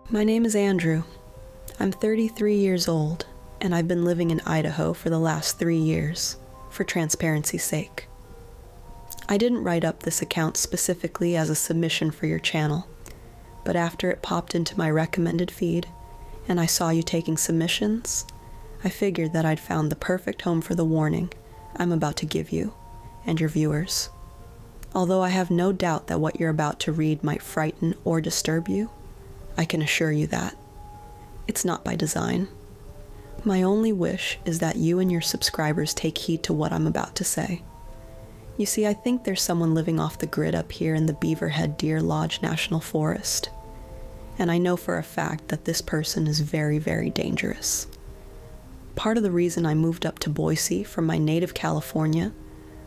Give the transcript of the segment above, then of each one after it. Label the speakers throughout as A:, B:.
A: My name is Andrew. I'm 33 years old, and I've been living in Idaho for the last 3 years, for transparency's sake. I didn't write up this account specifically as a submission for your channel, but after it popped into my recommended feed, and I saw you taking submissions, I figured that I'd found the perfect home for the warning I'm about to give you and your viewers. Although I have no doubt that what you're about to read might frighten or disturb you, I can assure you that it's not by design. My only wish is that you and your subscribers take heed to what I'm about to say. You see, I think there's someone living off the grid up here in the Beaverhead Deer Lodge National Forest, and I know for a fact that this person is very, very dangerous. Part of the reason I moved up to Boise from my native California,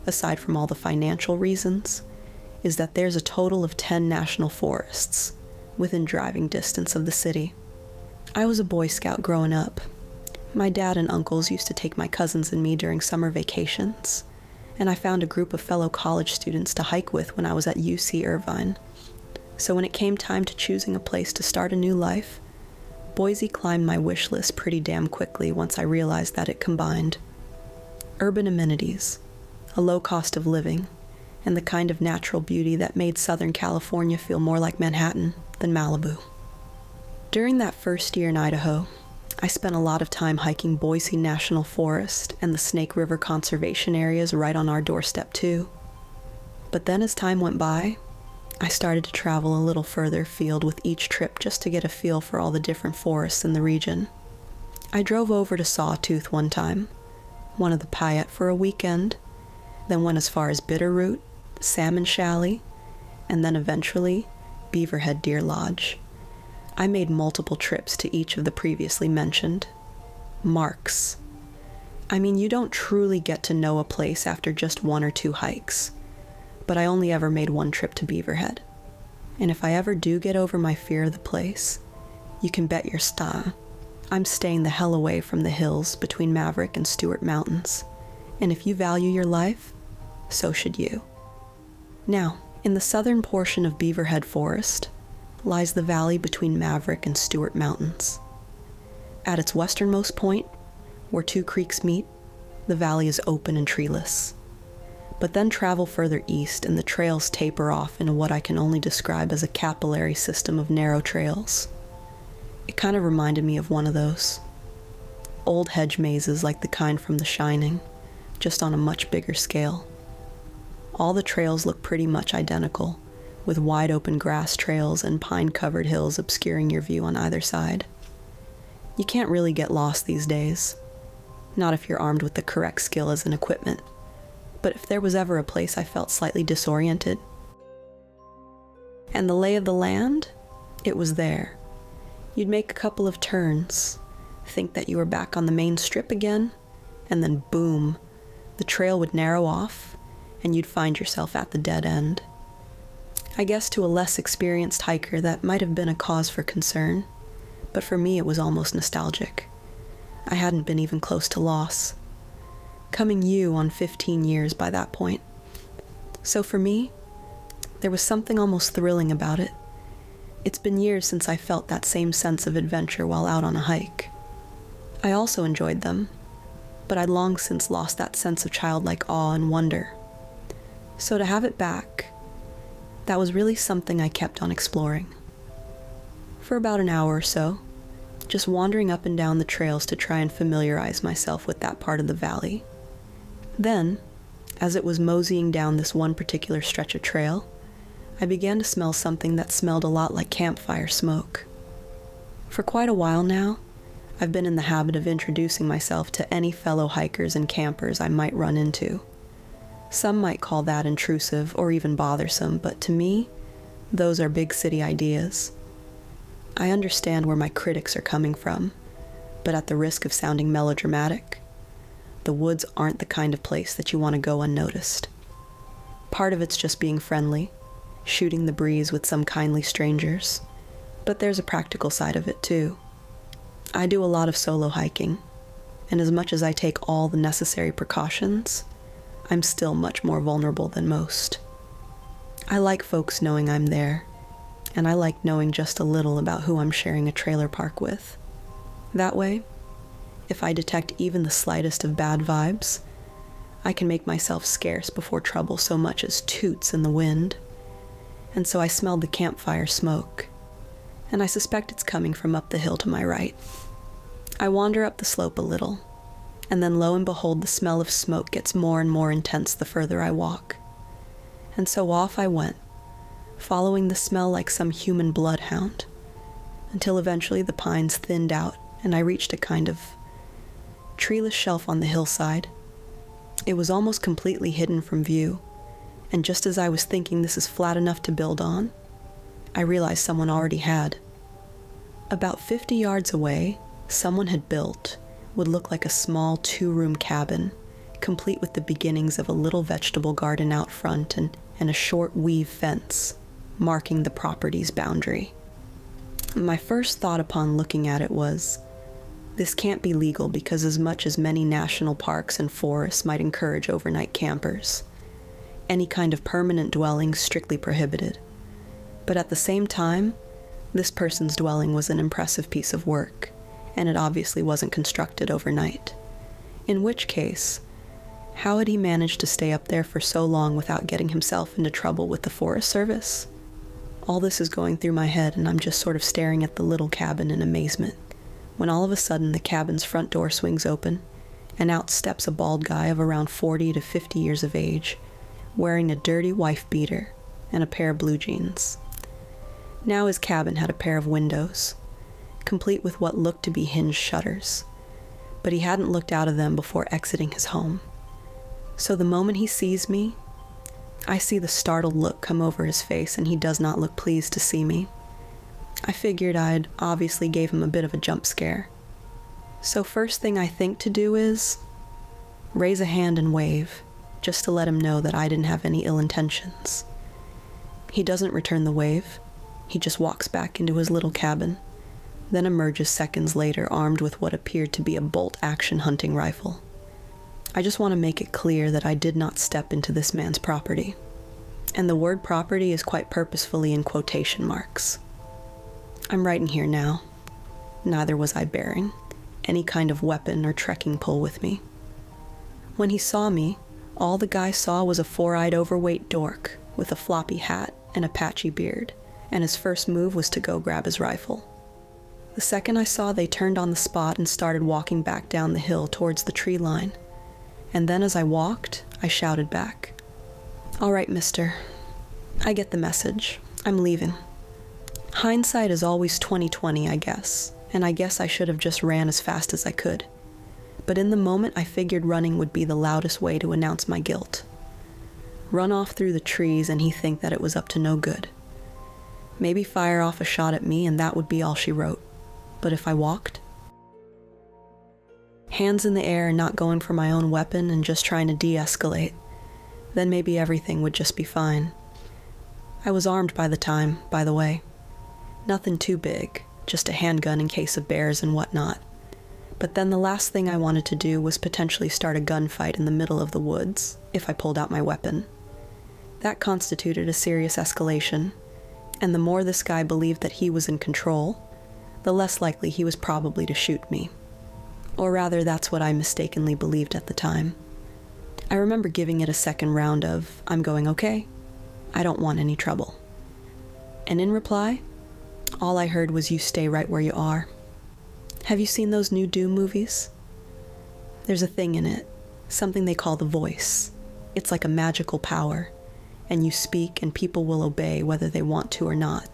A: aside from all the financial reasons, is that there's a total of 10 national forests within driving distance of the city. I was a Boy Scout growing up. My dad and uncles used to take my cousins and me during summer vacations, and I found a group of fellow college students to hike with when I was at UC Irvine. So when it came time to choosing a place to start a new life, Boise climbed my wish list pretty damn quickly once I realized that it combined urban amenities, a low cost of living, and the kind of natural beauty that made Southern California feel more like Manhattan than Malibu. During that first year in Idaho, I spent a lot of time hiking Boise National Forest and the Snake River conservation areas right on our doorstep too. But then as time went by, I started to travel a little further afield with each trip just to get a feel for all the different forests in the region. I drove over to Sawtooth one time, one of the Payette for a weekend, then went as far as Bitterroot, Salmon Chalet, and then eventually Beaverhead Deer Lodge. I made multiple trips to each of the previously mentioned marks. I mean, you don't truly get to know a place after just 1 or 2 hikes, but I only ever made 1 trip to Beaverhead. And if I ever do get over my fear of the place, you can bet your star I'm staying the hell away from the hills between Maverick and Stewart Mountains. And if you value your life, so should you. Now, in the southern portion of Beaverhead Forest lies the valley between Maverick and Stewart Mountains. At its westernmost point, where 2 creeks meet, the valley is open and treeless. But then travel further east and the trails taper off into what I can only describe as a capillary system of narrow trails. It kind of reminded me of one of those. Old hedge mazes like the kind from The Shining, just on a much bigger scale. All the trails look pretty much identical, with wide open grass trails and pine-covered hills obscuring your view on either side. You can't really get lost these days, not if you're armed with the correct skills and equipment. But if there was ever a place I felt slightly disoriented, and the lay of the land, it was there. You'd make a couple of turns, think that you were back on the main strip again, and then boom, the trail would narrow off, and you'd find yourself at the dead end. I guess to a less experienced hiker that might have been a cause for concern, but for me it was almost nostalgic. I hadn't been even close to loss. Coming on 15 years by that point. So for me, there was something almost thrilling about it. It's been years since I felt that same sense of adventure while out on a hike. I also enjoyed them, but I'd long since lost that sense of childlike awe and wonder. So to have it back, that was really something I kept on exploring. For about an hour or so, just wandering up and down the trails to try and familiarize myself with that part of the valley. Then, as it was moseying down this one particular stretch of trail, I began to smell something that smelled a lot like campfire smoke. For quite a while now, I've been in the habit of introducing myself to any fellow hikers and campers I might run into. Some might call that intrusive or even bothersome, but to me, those are big city ideas. I understand where my critics are coming from, but at the risk of sounding melodramatic, the woods aren't the kind of place that you want to go unnoticed. Part of it's just being friendly, shooting the breeze with some kindly strangers, but there's a practical side of it too. I do a lot of solo hiking, and as much as I take all the necessary precautions, I'm still much more vulnerable than most. I like folks knowing I'm there. and I like knowing just a little about who I'm sharing a trailer park with. That way, if I detect even the slightest of bad vibes, I can make myself scarce before trouble so much as toots in the wind. And so I smelled the campfire smoke, and I suspect it's coming from up the hill to my right. I wander up the slope a little, and then lo and behold, the smell of smoke gets more and more intense the further I walk. And so off I went, following the smell like some human bloodhound, until eventually the pines thinned out and I reached a kind of treeless shelf on the hillside. It was almost completely hidden from view, and just as I was thinking this is flat enough to build on, I realized someone already had. About 50 yards away, someone had built what looked like a small 2-room cabin, complete with the beginnings of a little vegetable garden out front and a short weave fence marking the property's boundary. My first thought upon looking at it was, this can't be legal because as much as many national parks and forests might encourage overnight campers, any kind of permanent dwelling strictly prohibited. But at the same time, this person's dwelling was an impressive piece of work, and it obviously wasn't constructed overnight. In which case, how had he managed to stay up there for so long without getting himself into trouble with the Forest Service? All this is going through my head, and I'm just sort of staring at the little cabin in amazement, when all of a sudden the cabin's front door swings open, and out steps a bald guy of around 40 to 50 years of age, wearing a dirty wife beater and a pair of blue jeans. Now his cabin had a pair of windows, complete with what looked to be hinged shutters, but he hadn't looked out of them before exiting his home. So the moment he sees me, I see the startled look come over his face, and he does not look pleased to see me. I figured I'd obviously gave him a bit of a jump scare. So first thing I think to do is raise a hand and wave, just to let him know that I didn't have any ill intentions. He doesn't return the wave. He just walks back into his little cabin, then emerges seconds later armed with what appeared to be a bolt-action hunting rifle. I just want to make it clear that I did not step into this man's property. And the word property is quite purposefully in quotation marks. I'm writing here now. Neither was I bearing any kind of weapon or trekking pole with me. When he saw me, all the guy saw was a 4-eyed overweight dork with a floppy hat and a patchy beard, and his first move was to go grab his rifle. The second I saw, they turned on the spot and started walking back down the hill towards the tree line. And then as I walked, I shouted back, "All right, mister. I get the message. I'm leaving." Hindsight is always 20/20, I guess, and I guess I should have just ran as fast as I could. But in the moment, I figured running would be the loudest way to announce my guilt. Run off through the trees and he'd think that it was up to no good. Maybe fire off a shot at me and that would be all she wrote. But if I walked? Hands in the air and not going for my own weapon and just trying to de-escalate, then maybe everything would just be fine. I was armed by the time, by the way. Nothing too big, just a handgun in case of bears and whatnot. But then the last thing I wanted to do was potentially start a gunfight in the middle of the woods, if I pulled out my weapon. That constituted a serious escalation, and the more this guy believed that he was in control, the less likely he was probably to shoot me. Or rather, that's what I mistakenly believed at the time. I remember giving it a second round of, "I'm going okay. I don't want any trouble." And in reply, all I heard was, "You stay right where you are." Have you seen those new Doom movies? There's a thing in it, something they call the voice. It's like a magical power, and you speak and people will obey whether they want to or not.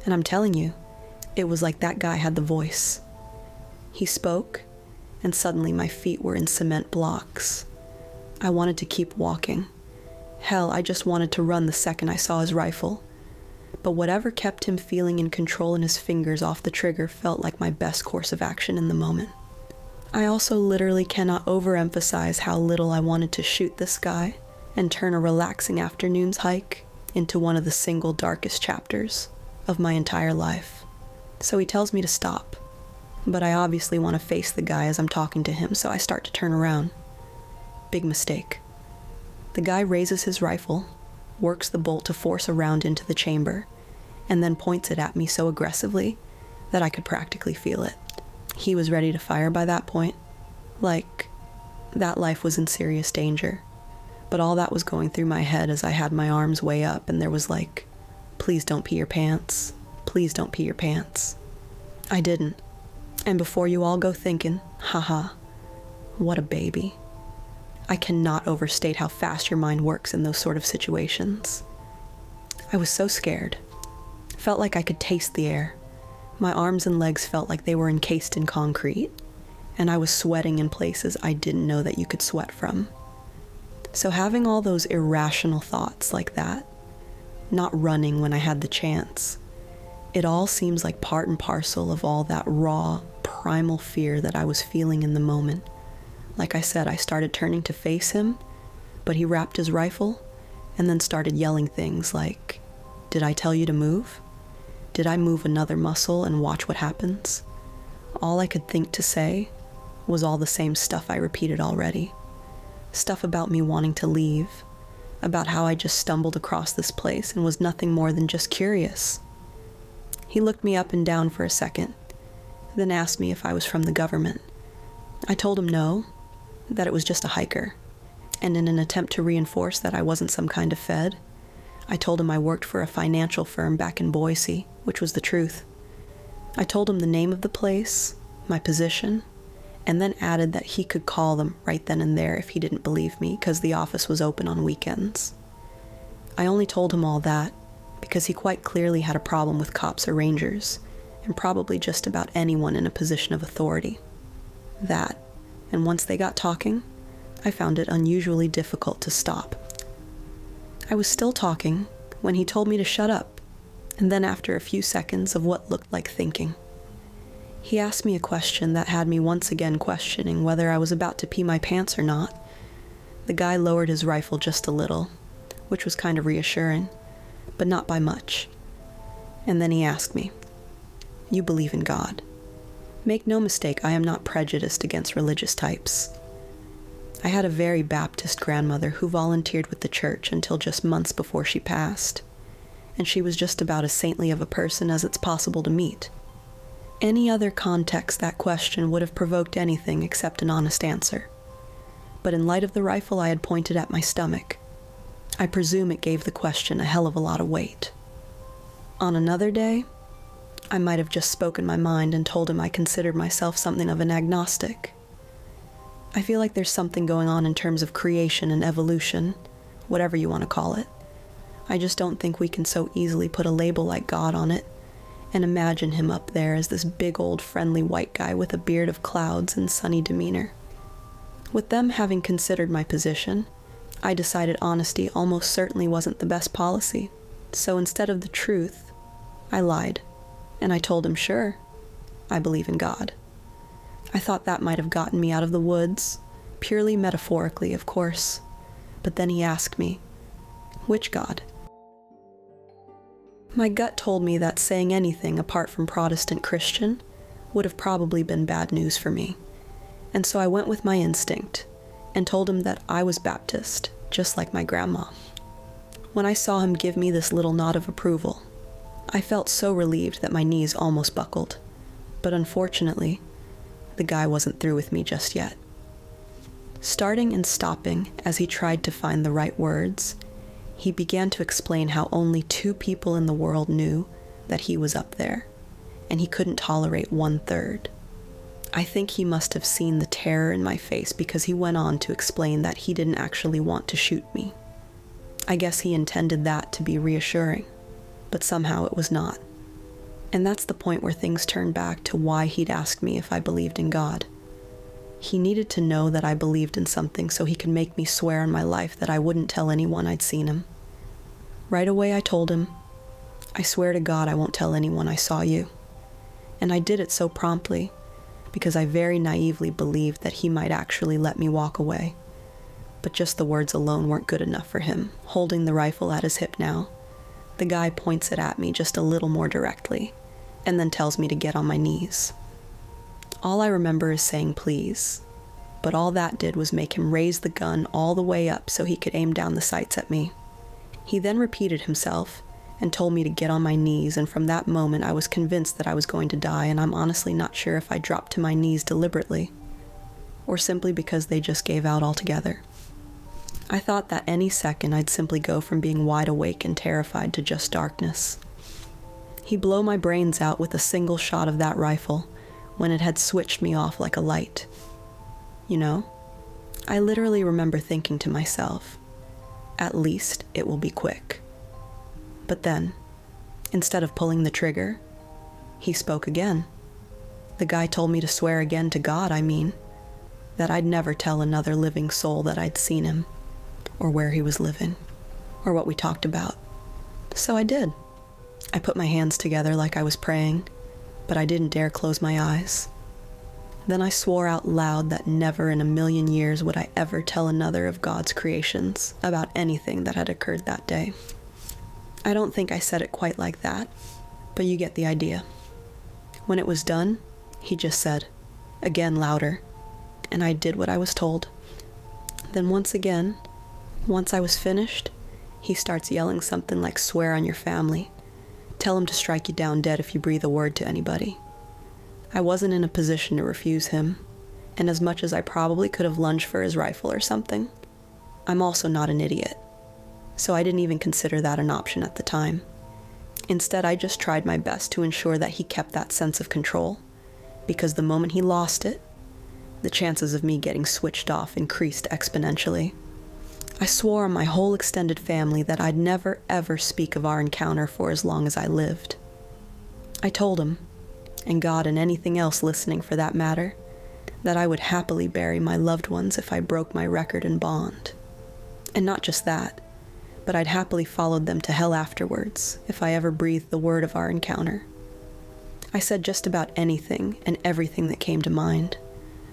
A: And I'm telling you, it was like that guy had the voice. He spoke, and suddenly my feet were in cement blocks. I wanted to keep walking. Hell, I just wanted to run the second I saw his rifle. But whatever kept him feeling in control and his fingers off the trigger felt like my best course of action in the moment. I also literally cannot overemphasize how little I wanted to shoot this guy and turn a relaxing afternoon's hike into one of the single darkest chapters of my entire life. So he tells me to stop, but I obviously want to face the guy as I'm talking to him, so I start to turn around. Big mistake. The guy raises his rifle, works the bolt to force a round into the chamber, and then points it at me so aggressively that I could practically feel it. He was ready to fire by that point. Like, that life was in serious danger. But all that was going through my head as I had my arms way up, and there was like, please don't pee your pants. Please don't pee your pants. I didn't. And before you all go thinking, haha, what a baby. I cannot overstate how fast your mind works in those sort of situations. I was so scared. Felt like I could taste the air. My arms and legs felt like they were encased in concrete, and I was sweating in places I didn't know that you could sweat from. So having all those irrational thoughts like that, not running when I had the chance, it all seems like part and parcel of all that raw, primal fear that I was feeling in the moment. Like I said, I started turning to face him, but he wrapped his rifle and then started yelling things like, "Did I tell you to move? Did I move another muscle and watch what happens?" All I could think to say was all the same stuff I repeated already. Stuff about me wanting to leave, about how I just stumbled across this place and was nothing more than just curious. He looked me up and down for a second, then asked me if I was from the government. I told him no, that it was just a hiker, and in an attempt to reinforce that I wasn't some kind of Fed, I told him I worked for a financial firm back in Boise, which was the truth. I told him the name of the place, my position, and then added that he could call them right then and there if he didn't believe me, because the office was open on weekends. I only told him all that because he quite clearly had a problem with cops or rangers, and probably just about anyone in a position of authority. That, and once they got talking, I found it unusually difficult to stop. I was still talking when he told me to shut up, and then after a few seconds of what looked like thinking, he asked me a question that had me once again questioning whether I was about to pee my pants or not. The guy lowered his rifle just a little, which was kind of reassuring, but not by much. And then he asked me, "You believe in God?" Make no mistake, I am not prejudiced against religious types. I had a very Baptist grandmother who volunteered with the church until just months before she passed, and she was just about as saintly of a person as it's possible to meet. Any other context that question would have provoked anything except an honest answer. But in light of the rifle I had pointed at my stomach, I presume it gave the question a hell of a lot of weight. On another day, I might have just spoken my mind and told him I considered myself something of an agnostic. I feel like there's something going on in terms of creation and evolution, whatever you want to call it. I just don't think we can so easily put a label like God on it and imagine him up there as this big old friendly white guy with a beard of clouds and sunny demeanor. With them having considered my position, I decided honesty almost certainly wasn't the best policy, so instead of the truth, I lied, and I told him, sure, I believe in God. I thought that might have gotten me out of the woods, purely metaphorically, of course, but then he asked me, which God? My gut told me that saying anything apart from Protestant Christian would have probably been bad news for me, and so I went with my instinct and told him that I was Baptist, just like my grandma. When I saw him give me this little nod of approval, I felt so relieved that my knees almost buckled, but unfortunately, the guy wasn't through with me just yet. Starting and stopping as he tried to find the right words, he began to explain how only 2 people in the world knew that he was up there, and he couldn't tolerate 1/3. I think he must have seen the terror in my face because he went on to explain that he didn't actually want to shoot me. I guess he intended that to be reassuring, but somehow it was not. And that's the point where things turn back to why he'd asked me if I believed in God. He needed to know that I believed in something so he could make me swear on my life that I wouldn't tell anyone I'd seen him. Right away I told him, I swear to God I won't tell anyone I saw you. And I did it so promptly because I very naively believed that he might actually let me walk away. But just the words alone weren't good enough for him. Holding the rifle at his hip now, the guy points it at me just a little more directly, and then tells me to get on my knees. All I remember is saying please, but all that did was make him raise the gun all the way up so he could aim down the sights at me. He then repeated himself and told me to get on my knees, and from that moment I was convinced that I was going to die, and I'm honestly not sure if I dropped to my knees deliberately, or simply because they just gave out altogether. I thought that any second I'd simply go from being wide awake and terrified to just darkness. He'd blow my brains out with a single shot of that rifle when it had switched me off like a light. You know, I literally remember thinking to myself, at least it will be quick. But then, instead of pulling the trigger, he spoke again. The guy told me to swear again to God, that I'd never tell another living soul that I'd seen him, or where he was living, or what we talked about. So I did. I put my hands together like I was praying, but I didn't dare close my eyes. Then I swore out loud that never in a million years would I ever tell another of God's creations about anything that had occurred that day. I don't think I said it quite like that, but you get the idea. When it was done, he just said, again louder, and I did what I was told. Then once again, once I was finished, he starts yelling something like, swear on your family. Tell him to strike you down dead if you breathe a word to anybody. I wasn't in a position to refuse him, and as much as I probably could have lunged for his rifle or something, I'm also not an idiot, so I didn't even consider that an option at the time. Instead, I just tried my best to ensure that he kept that sense of control, because the moment he lost it, the chances of me getting switched off increased exponentially. I swore on my whole extended family that I'd never ever speak of our encounter for as long as I lived. I told him, and God and anything else listening for that matter, that I would happily bury my loved ones if I broke my record and bond. And not just that, but I'd happily followed them to hell afterwards if I ever breathed the word of our encounter. I said just about anything and everything that came to mind,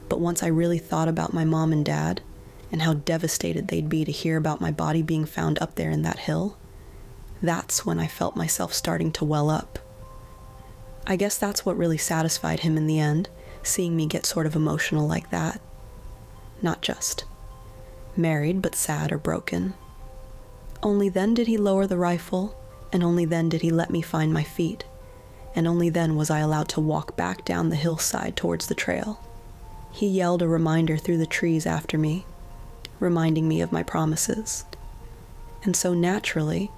A: but once I really thought about my mom and dad, and how devastated they'd be to hear about my body being found up there in that hill, that's when I felt myself starting to well up. I guess that's what really satisfied him in the end, seeing me get sort of emotional like that. Not just married, but sad or broken. Only then did he lower the rifle, and only then did he let me find my feet, and only then was I allowed to walk back down the hillside towards the trail. He yelled a reminder through the trees after me, reminding me of my promises. And so naturally,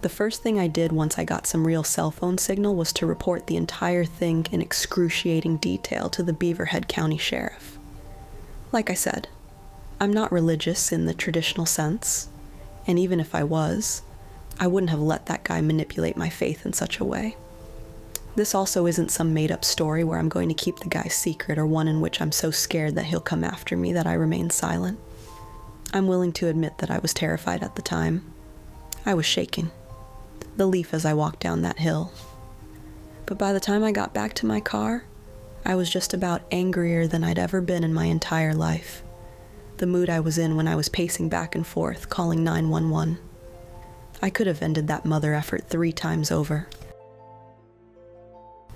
A: the first thing I did once I got some real cell phone signal was to report the entire thing in excruciating detail to the Beaverhead County Sheriff. Like I said, I'm not religious in the traditional sense, and even if I was, I wouldn't have let that guy manipulate my faith in such a way. This also isn't some made-up story where I'm going to keep the guy's secret, or one in which I'm so scared that he'll come after me that I remain silent. I'm willing to admit that I was terrified at the time. I was shaking, the leaf as I walked down that hill. But by the time I got back to my car, I was just about angrier than I'd ever been in my entire life. The mood I was in when I was pacing back and forth, calling 911. I could have ended that mother effort 3 times over.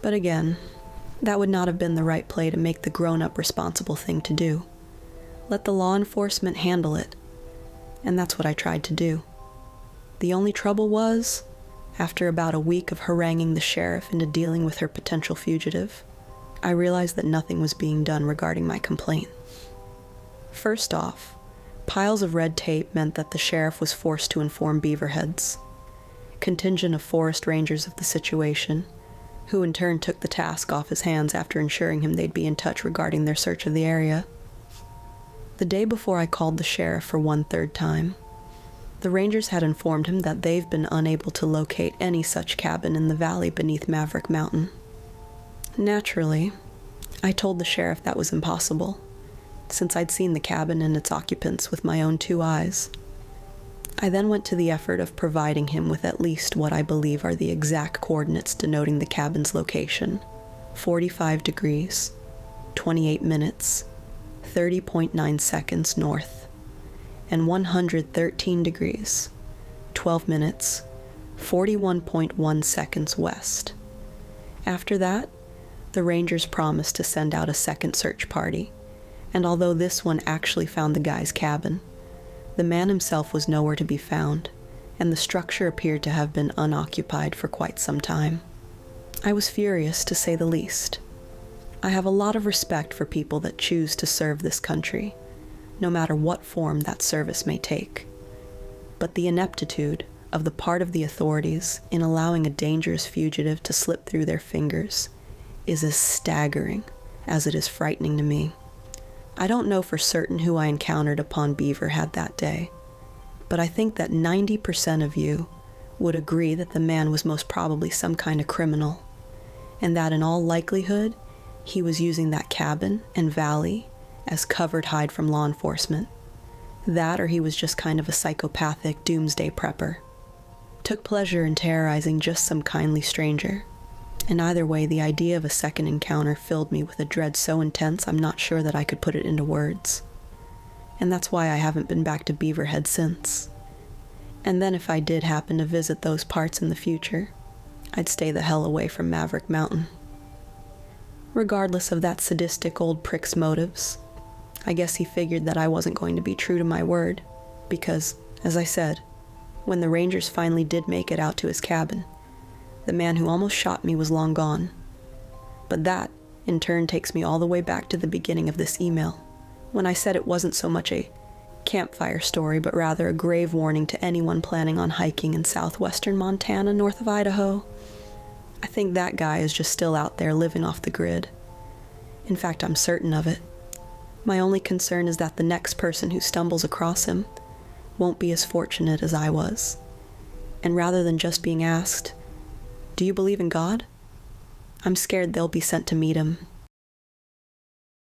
A: But again, that would not have been the right play to make the grown-up responsible thing to do. Let the law enforcement handle it. And that's what I tried to do. The only trouble was, after about a week of haranguing the sheriff into dealing with her potential fugitive, I realized that nothing was being done regarding my complaint. First off, piles of red tape meant that the sheriff was forced to inform Beaverheads, contingent of forest rangers of the situation, who in turn took the task off his hands after ensuring him they'd be in touch regarding their search of the area. The day before I called the sheriff for 1/3 time, the rangers had informed him that they've been unable to locate any such cabin in the valley beneath Maverick Mountain. Naturally, I told the sheriff that was impossible, since I'd seen the cabin and its occupants with my own 2 eyes. I then went to the effort of providing him with at least what I believe are the exact coordinates denoting the cabin's location: 45 degrees, 28 minutes, 30.9 seconds north, and 113 degrees, 12 minutes, 41.1 seconds west. After that, the rangers promised to send out a second search party, and although this one actually found the guy's cabin, the man himself was nowhere to be found, and the structure appeared to have been unoccupied for quite some time. I was furious, to say the least. I have a lot of respect for people that choose to serve this country, no matter what form that service may take. But the ineptitude of the part of the authorities in allowing a dangerous fugitive to slip through their fingers is as staggering as it is frightening to me. I don't know for certain who I encountered upon Beaverhead that day, but I think that 90% of you would agree that the man was most probably some kind of criminal, and that in all likelihood, he was using that cabin and valley as cover to hide from law enforcement. That, or he was just kind of a psychopathic doomsday prepper. Took pleasure in terrorizing just some kindly stranger. And either way, the idea of a second encounter filled me with a dread so intense I'm not sure that I could put it into words. And that's why I haven't been back to Beaverhead since. And then if I did happen to visit those parts in the future, I'd stay the hell away from Maverick Mountain. Regardless of that sadistic old prick's motives, I guess he figured that I wasn't going to be true to my word, because, as I said, when the Rangers finally did make it out to his cabin, the man who almost shot me was long gone. But that, in turn, takes me all the way back to the beginning of this email, when I said it wasn't so much a campfire story, but rather a grave warning to anyone planning on hiking in southwestern Montana north of Idaho. I think that guy is just still out there living off the grid. In fact, I'm certain of it. My only concern is that the next person who stumbles across him won't be as fortunate as I was. And rather than just being asked, "Do you believe in God?" I'm scared they'll be sent to meet him